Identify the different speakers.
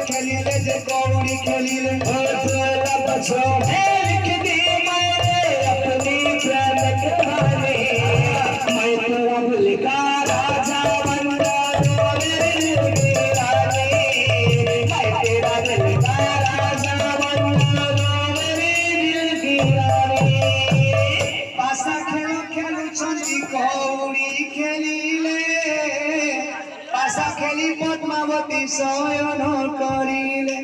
Speaker 1: खेलिले जे कौड़ी खेलिले अपनी प्रेम कहानी मैं तो अमल का राजा बन गया मेरे दिल की रानी मैं तेरा दिल का राजा बन गया मेरे दिल की रानी पासा खेलो खेलो चंदी कौड़ी खेलिले पासा खेली पद्मावती शयन करिले